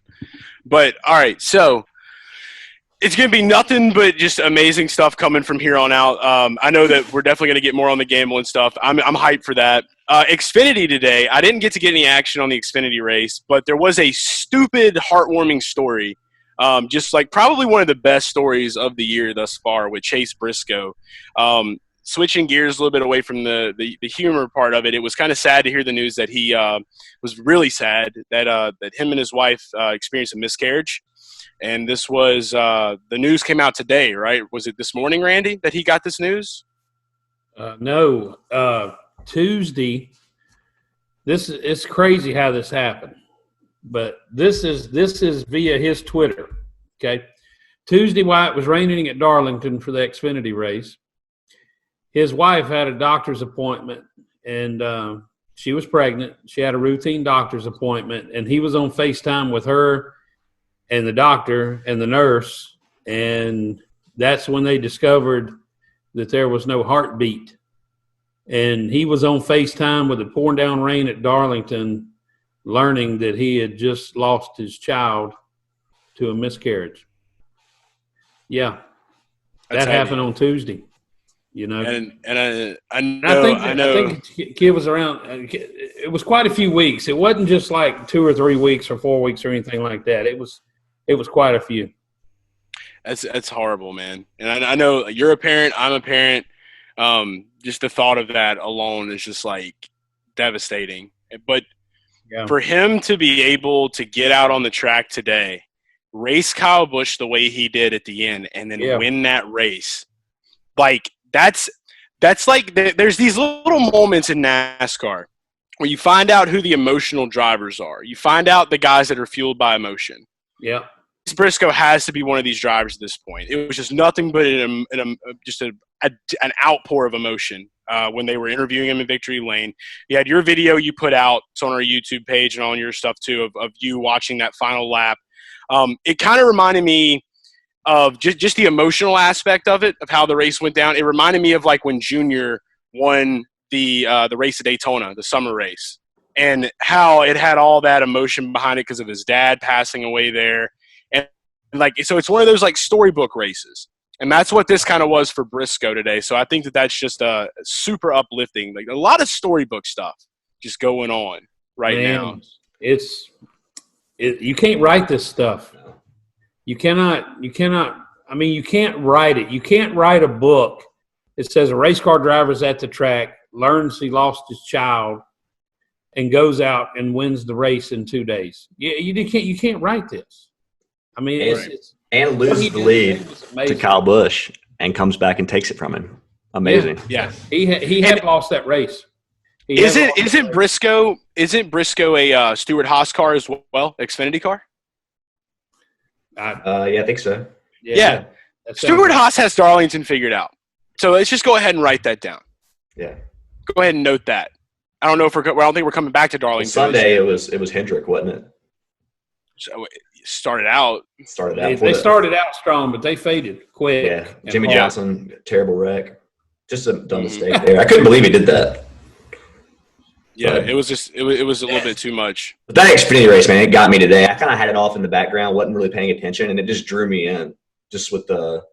But all right, so it's gonna be nothing but just amazing stuff coming from here on out. I know that we're definitely gonna get more on the gambling stuff. I'm hyped for that. Xfinity today. I didn't get to get any action on the Xfinity race, but there was a stupid, heartwarming story. Just like probably one of the best stories of the year thus far with Chase Briscoe. Switching gears a little bit away from the humor part of it, it was kind of sad to hear the news that he was really sad that him and his wife experienced a miscarriage. And this was the news came out today, right? Was it this morning, Randy, that he got this news? No, Tuesday. It's crazy how this happened, but this is via his Twitter. Okay, Tuesday, while it was raining at Darlington for the Xfinity race, his wife had a doctor's appointment, and she was pregnant. She had a routine doctor's appointment, and he was on FaceTime with her and the doctor and the nurse, and that's when they discovered that there was no heartbeat. And he was on FaceTime with the pouring down rain at Darlington, learning that he had just lost his child to a miscarriage. Yeah, that happened on Tuesday. You know, and I think the kid was around. It was quite a few weeks. It wasn't just like 2 or 3 weeks or 4 weeks or anything like that. It was quite a few. That's horrible, man. And I know you're a parent. I'm a parent. Just the thought of that alone is just like devastating. But for him to be able to get out on the track today, race Kyle Busch the way he did at the end, and then win that race, like. That's like there's these little moments in NASCAR where you find out who the emotional drivers are. You find out the guys that are fueled by emotion. Yeah. Briscoe has to be one of these drivers at this point. It was just nothing but an outpour of emotion when they were interviewing him in Victory Lane. You had your video you put out. It's on our YouTube page and on your stuff too of you watching that final lap. It kind of reminded me of just the emotional aspect of it, of how the race went down. It reminded me of like when Junior won the race at Daytona, the summer race, and how it had all that emotion behind it because of his dad passing away there. And like, so it's one of those like storybook races. And that's what this kind of was for Briscoe today. So I think that's just super uplifting. Like a lot of storybook stuff just going on now. You can't write this stuff. You cannot, I mean, you can't write it. You can't write a book that says a race car driver's at the track, learns he lost his child, and goes out and wins the race in 2 days. You can't write this. I mean, and loses the lead to Kyle Busch and comes back and takes it from him. Amazing. Yeah. He had lost that race. Isn't Briscoe a Stewart Haas car as well, Xfinity car? Yeah, I think so. Yeah. Stewart Haas has Darlington figured out. So let's just go ahead and write that down. Yeah. Go ahead and note that. I don't know if I don't think we're coming back to Darlington. Sunday it was Hendrick, wasn't it? So it started out. They started out strong, but they faded quick. Yeah. Jimmy Johnson, terrible wreck. Just a dumb mistake there. I couldn't believe he did that. Yeah, it was a little bit too much. But that Xfinity race, man, it got me today. I kind of had it off in the background, wasn't really paying attention, and it just drew me in, just with the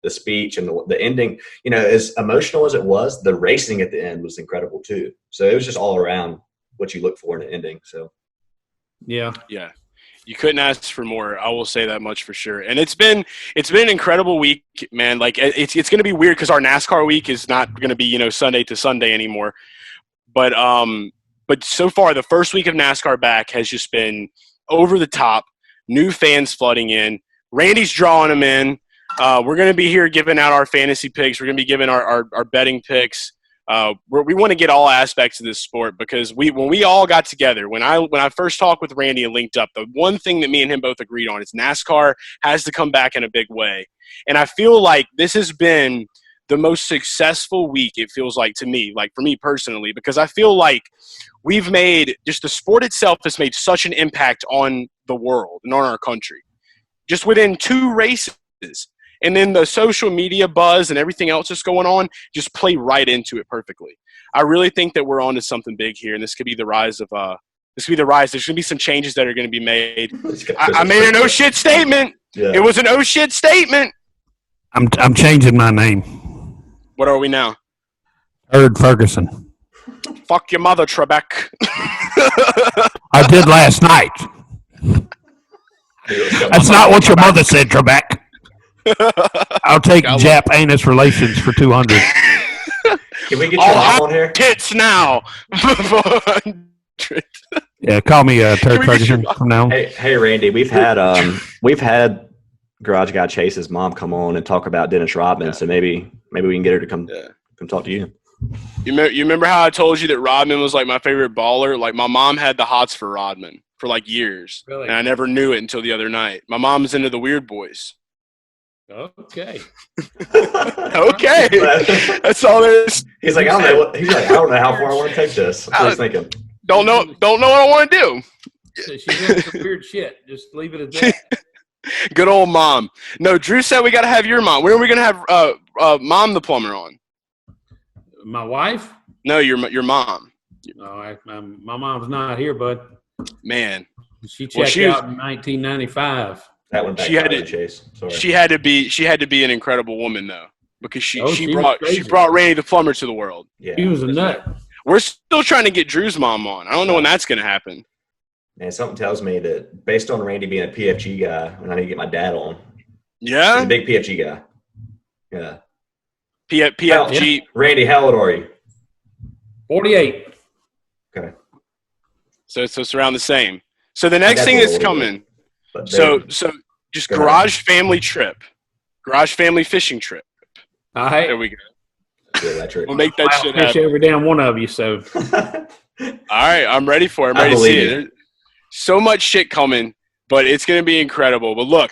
speech and the ending. You know, as emotional as it was, the racing at the end was incredible too. So it was just all around what you look for in an ending. So yeah, you couldn't ask for more. I will say that much for sure. And it's been an incredible week, man. Like it's going to be weird because our NASCAR week is not going to be Sunday to Sunday anymore. But so far, the first week of NASCAR back has just been over the top. New fans flooding in. Randy's drawing them in. We're going to be here giving out our fantasy picks. We're going to be giving our betting picks. We want to get all aspects of this sport because when we all got together, when I first talked with Randy and linked up, the one thing that me and him both agreed on is NASCAR has to come back in a big way. And I feel like this has been the most successful week, it feels like to me, like for me personally, because I feel like we've made – just the sport itself has made such an impact on the world and on our country. Just within 2 races. And then the social media buzz and everything else that's going on just play right into it perfectly. I really think that we're on to something big here, and this could be the rise of this could be the rise. There's going to be some changes that are going to be made. I made an oh shit statement. Yeah. It was an oh shit statement. I'm changing my name. What are we now? Erd Ferguson. Fuck your mother, Trebek. I did last night. That's not what your mother said, Trebek. I'll take Jap anus relations for 200. Can we get your mom on here? Tits now. Yeah, call me Turd Ferguson from now. Hey, Randy, we've had Garage Guy Chase's mom come on and talk about Dennis Rodman. So maybe we can get her to come talk to you. You remember how I told you that Rodman was like my favorite baller? Like my mom had the hots for Rodman for like years, really? And I never knew it until the other night. My mom's into the Weird Boys. Okay. Okay. That's all there is. He's like, I don't know how far I want to take this. That's what he's thinking. Don't know what I want to do. She's into some weird shit. Just leave it at that. Good old mom. No, Drew said we got to have your mom. When are we going to have Mom the Plumber on? My wife? No, your mom. No, my mom's not here, bud. Man. She checked out in 1995. That one back to Chase. Sorry. She had to be an incredible woman though, because she brought Randy the Plumber to the world. Yeah, he was a nut. We're still trying to get Drew's mom on. I don't know when that's going to happen. Man, something tells me that based on Randy being a PFG guy, and I need to get my dad on. Yeah, he's a big PFG guy. Yeah. PFG. Randy, how old are you? 48. Okay. So it's around the same. So the next thing that's coming. So just garage family trip, garage family fishing trip. All right, there we go. We'll make that shit happen. Fish every damn one of you. So, all right, I'm ready for it. I'm ready to see it. There's so much shit coming, but it's going to be incredible. But look,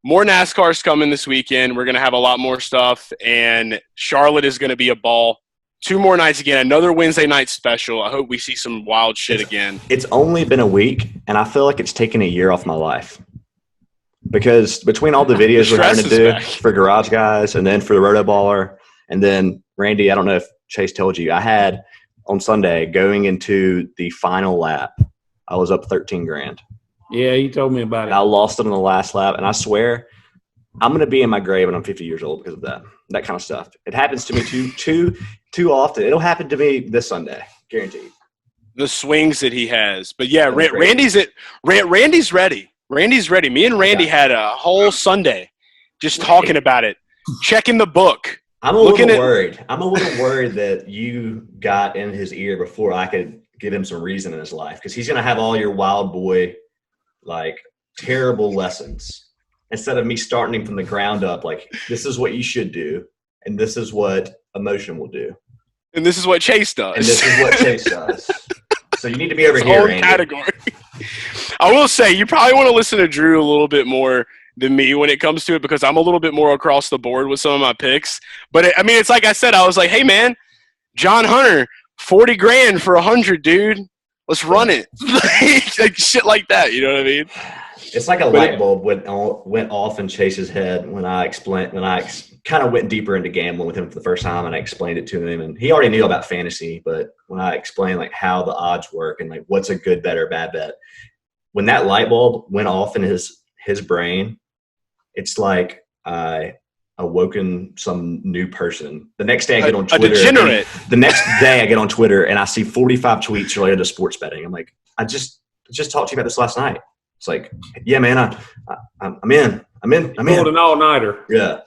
more NASCAR's coming this weekend. We're going to have a lot more stuff, and Charlotte is going to be a ball. 2 more nights again, another Wednesday night special. I hope we see some wild shit again. It's only been a week, and I feel like it's taken a year off my life. Because between all the videos we're having to do for Garage Guys and then for the Roto Baller, and then, Randy, I don't know if Chase told you, I had on Sunday going into the final lap, I was up $13,000. Yeah, you told me about it. I lost it on the last lap, and I swear I'm going to be in my grave when I'm 50 years old because of that kind of stuff. It happens to me too often. It'll happen to me this Sunday, guaranteed. The swings that he has. But, yeah, Randy's ready. Randy's ready. Me and Randy had a whole Sunday just talking about it, checking the book. I'm a little worried. I'm a little worried that you got in his ear before I could give him some reason in his life, because he's going to have all your wild boy, like, terrible lessons instead of me starting him from the ground up. Like, this is what you should do, and this is what emotion will do. And this is what Chase does. And this is what Chase does. So you need to be over here, Randy. Category. I will say, you probably want to listen to Drew a little bit more than me when it comes to it, because I'm a little bit more across the board with some of my picks. But, it's like I said, I was like, hey, man, John Hunter, $40,000 for 100, dude. Let's run it. Like shit like that, you know what I mean? It's like a light bulb went off in Chase's head when I kind of went deeper into gambling with him for the first time, and I explained it to him. And he already knew about fantasy, but when I explained like how the odds work and like what's a good bet or bad bet, when that light bulb went off in his brain, it's like I awoken some new person. The next day I get on Twitter. A degenerate. The next day I get on Twitter and I see 45 tweets related to sports betting. I'm like, I just talked to you about this last night. It's like, yeah, man, I'm in. Pulled an all-nighter. Yeah.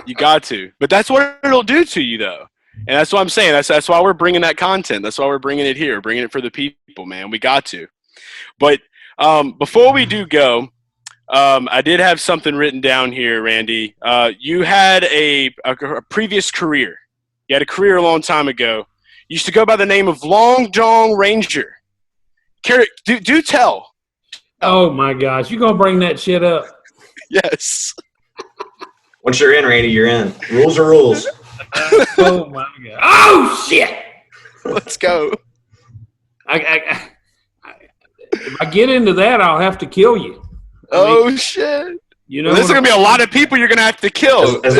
You got to. But that's what it'll do to you, though. And that's what I'm saying. That's why we're bringing that content. That's why we're bringing it here, bringing it for the people, man. We got to. But before we do go, I did have something written down here, Randy. You had a previous career. You had a career a long time ago. You used to go by the name of Long John Ranger. Do tell. Oh, my gosh. You going to bring that shit up? Yes. Once you're in, Randy, you're in. Rules are rules. Oh my God! Oh shit! Let's go. If I get into that, I'll have to kill you. Shit! You know, Well, there's going to be a lot of people you're going to have to kill. As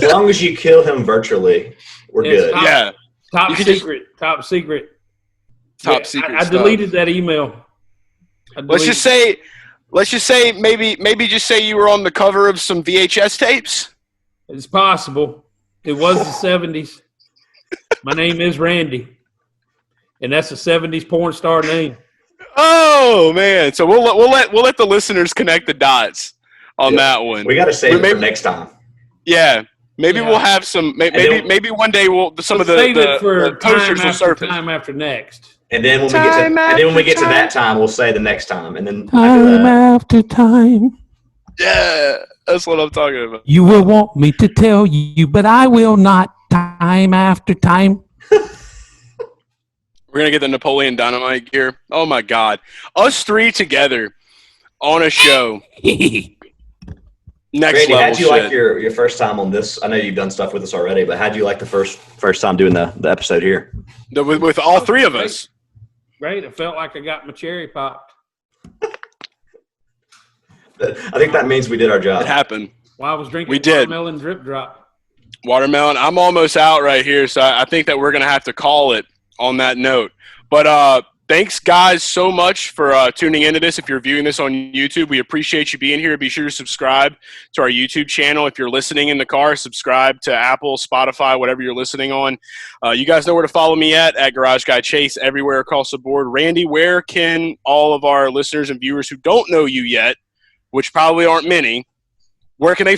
long as you kill him virtually, we're good. Top secret. Top secret. Top secret. I deleted that email. Let's just say maybe just say you were on the cover of some VHS tapes. It's possible. It was the 70s. My name is Randy, and that's a 70s porn star name. Oh man! So we'll let the listeners connect the dots on that one. We got to save it for next time. Yeah, maybe we'll have some. Maybe one day some of the posters will surface. Time after next. And then when we get to that time, we'll say the next time, and then time after time. Yeah, that's what I'm talking about. You will want me to tell you, but I will not. Time after time. We're gonna get the Napoleon Dynamite gear. Oh my God, us three together on a show. Next Randy, level. how'd you like your first time on this? I know you've done stuff with us already, but how'd you like the first time doing the episode here? With all three of us. Great. It felt like I got my cherry popped. I think that means we did our job. It happened. While I was drinking watermelon drip drop. Watermelon. I'm almost out right here, so I think that we're going to have to call it on that note. But thanks, guys, so much for tuning into this. If you're viewing this on YouTube, we appreciate you being here. Be sure to subscribe to our YouTube channel. If you're listening in the car, subscribe to Apple, Spotify, whatever you're listening on. You guys know where to follow me at Garage Guy Chase, everywhere across the board. Randy, where can all of our listeners and viewers who don't know you yet, which probably aren't many, where can they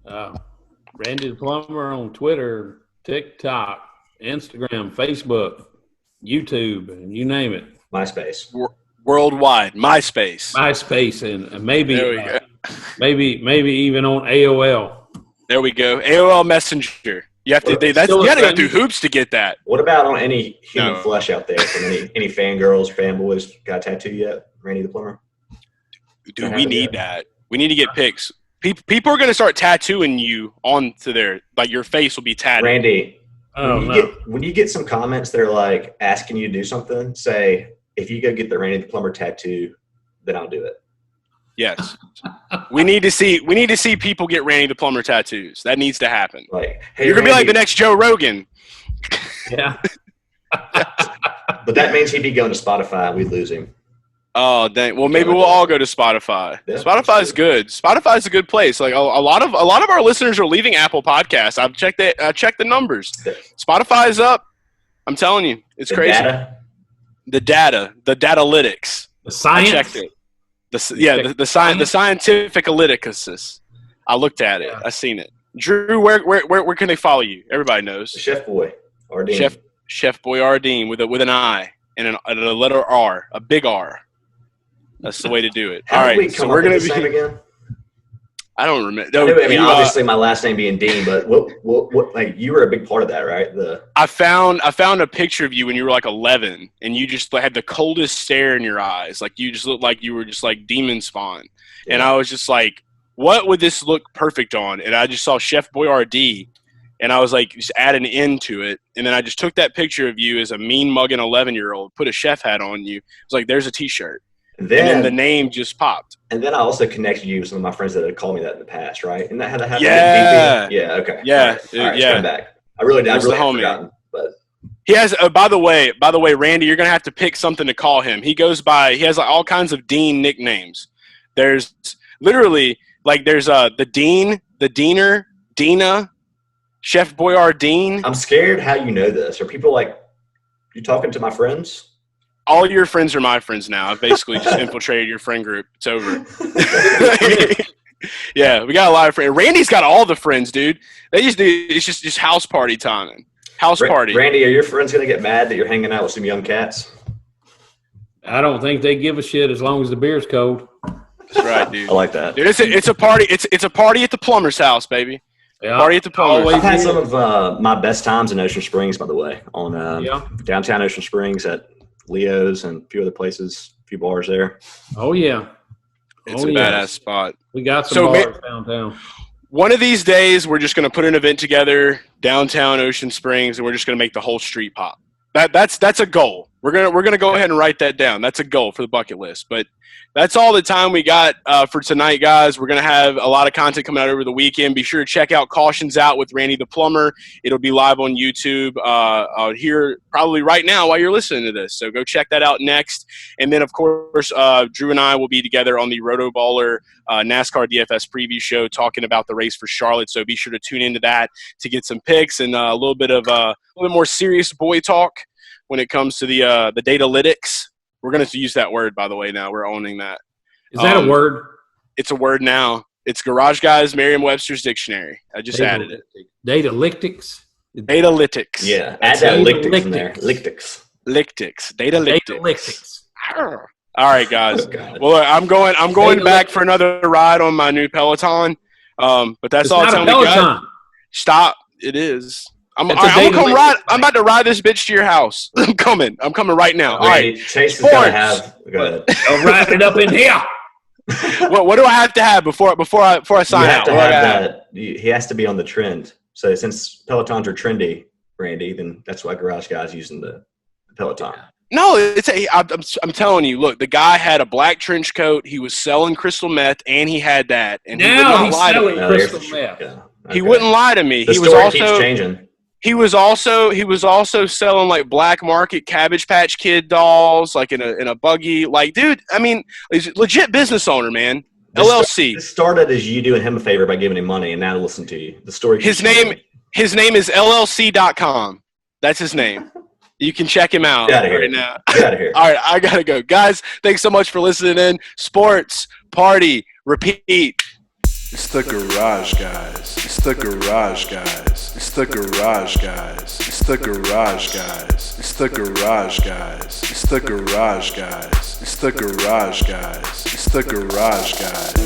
Randy the Plumber on Twitter, TikTok, Instagram, Facebook, YouTube, and you name it. MySpace. Worldwide. MySpace, and maybe maybe even on AOL. There we go. AOL Messenger. You have to go through hoops to get that. What about on any human flesh out there from any fangirls, fanboys got a tattoo yet? Randy the Plumber? Dude, we need that. We need to get pics. People are going to start tattooing you onto your face will be tattooed. Randy, when you get some comments that are like asking you to do something, say, if you go get the Randy the Plumber tattoo, then I'll do it. Yes. we need to see people get Randy the Plumber tattoos. That needs to happen. Like, hey, you're going to be like the next Joe Rogan. Yeah. But that means he'd be going to Spotify and we'd lose him. Oh, dang. Well, maybe we'll all go to Spotify. Yeah, Spotify's good. Spotify's a good place. Like a lot of our listeners are leaving Apple Podcasts. I've checked the numbers. Spotify's up. I'm telling you, it's crazy. The datalytics. The science. I checked it. The scientific analytics. I looked at it. Yeah. I seen it. Drew, where can they follow you? Everybody knows. Chef Boy Ardeen. Chef Boy Ardeen with an I and a letter R, a big R. That's the way to do it. All right, so we're going to be again. I don't remember. No, obviously my last name being Dean, but what like you were a big part of that, right? I found a picture of you when you were like 11, and you just had the coldest stare in your eyes, like you just looked like you were just like demon spawn, and I was just like, what would this look perfect on? And I just saw Chef Boyardee, and I was like, just add an N to it, and then I just took that picture of you as a mean mugging 11-year-old, put a chef hat on you. It was like, there's a T-shirt. And then the name just popped. And then I also connected you with some of my friends that had called me that in the past, right? And that had to happen. Yeah. Yeah. Okay. Yeah. All right, yeah. Back. I really had forgotten. But he has. By the way, Randy, you're gonna have to pick something to call him. He has like all kinds of Dean nicknames. There's literally like there's the Dean, the Deaner, Dina, Chef Boyardeen. I'm scared how you know this. Are people like you talking to my friends? All your friends are my friends now. I've basically just infiltrated your friend group. It's over. Yeah, we got a lot of friends. Randy's got all the friends, dude. It's just house party time. Party. Randy, are your friends going to get mad that you're hanging out with some young cats? I don't think they give a shit as long as the beer's cold. That's right, dude. I like that. Dude, it's a party. It's a party at the plumber's house, baby. Yeah. Party at the plumber's. I've had some of my best times in Ocean Springs, by the way, on downtown Ocean Springs at Leo's and a few other places, a few bars there. Oh, yeah. It's a badass spot. We got some bars downtown. One of these days, we're just going to put an event together downtown Ocean Springs, and we're just going to make the whole street pop. That's a goal. We're gonna go ahead and write that down. That's a goal for the bucket list. But that's all the time we got for tonight, guys. We're gonna have a lot of content coming out over the weekend. Be sure to check out Cautions Out with Randy the Plumber. It'll be live on YouTube here probably right now while you're listening to this. So go check that out next. And then, of course, Drew and I will be together on the Roto Baller NASCAR DFS preview show talking about the race for Charlotte. So be sure to tune into that to get some picks and a little bit more serious boy talk when it comes to the datalytics. We're going to use that word, by the way, now. We're owning that. Is that a word? It's a word now. It's Garage Guys Merriam-Webster's Dictionary. I just added it. Datalytics? Datalytics. Yeah, add that lictics in there. Lictics. Datalytics. All right, guys. Well, look, I'm going back for another ride on my new Peloton. But that's It's all not the time a we got. Peloton. Stop. It is. I'm It's gonna a come datalytics. ride. I'm about to ride this bitch to your house. I'm coming right now. All right. Chase is going to have. Go ahead. I'll wrap it up in here. What do I have to have before I sign You have out? to What do I have gotta that. He has to be on the trend. So since Pelotons are trendy, Randy, then that's why Garage Guys using the Peloton. No, I'm telling you. Look, the guy had a black trench coat. He was selling crystal meth, and he had that. And Now he's he would selling not lie to me. crystal meth. Yeah. He Okay. wouldn't lie to me. The He was story keeps also changing. he was also selling like black market Cabbage Patch Kid dolls, like in a buggy. Like, dude, I mean, he's a legit business owner, man. LLC. This started as you doing him a favor by giving him money, and now listen to you. The story. His keeps changing. name is LLC.com. That's his name. You can check him out Get outta here. right now. Get out of here. All right, I gotta go, guys. Thanks so much for listening in. Sports, party, repeat. It's the Garage Guys. It's the Garage Guys. It's the Garage Guys. It's the Garage Guys. It's the Garage Guys. It's the Garage Guys. It's the Garage Guys. It's the Garage Guys.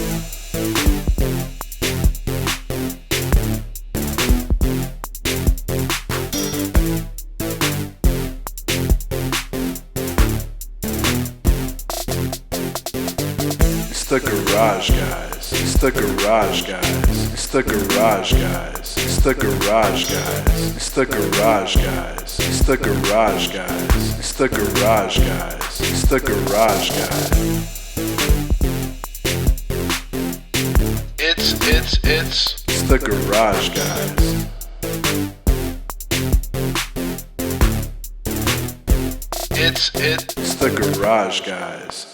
It's the Garage Guys. It's the Garage Guys. It's the Garage Guys. It's the Garage Guys. It's the Garage Guys. It's the Garage Guys. It's the Garage Guys. It's the Garage Guys. It's the Garage Guys. It's the Garage Guys.